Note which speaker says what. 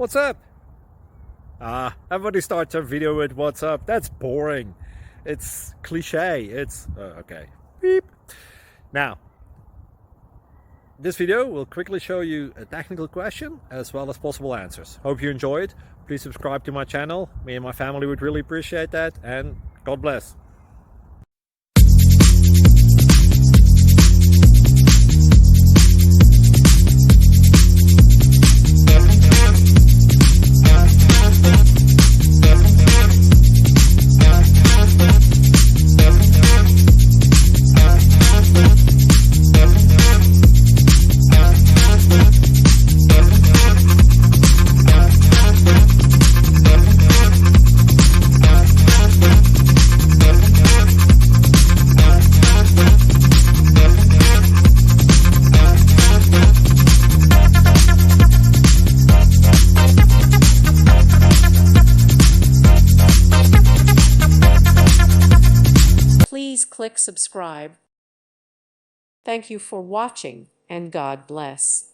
Speaker 1: What's up? Everybody starts their video with what's up. That's boring. It's cliche. It's okay. Beep. Now, this video will quickly show you a technical question as well as possible answers. Hope you enjoy it. Please subscribe to my channel. Me and my family would really appreciate that, and God bless.
Speaker 2: Please click subscribe. Thank you for watching, and God bless.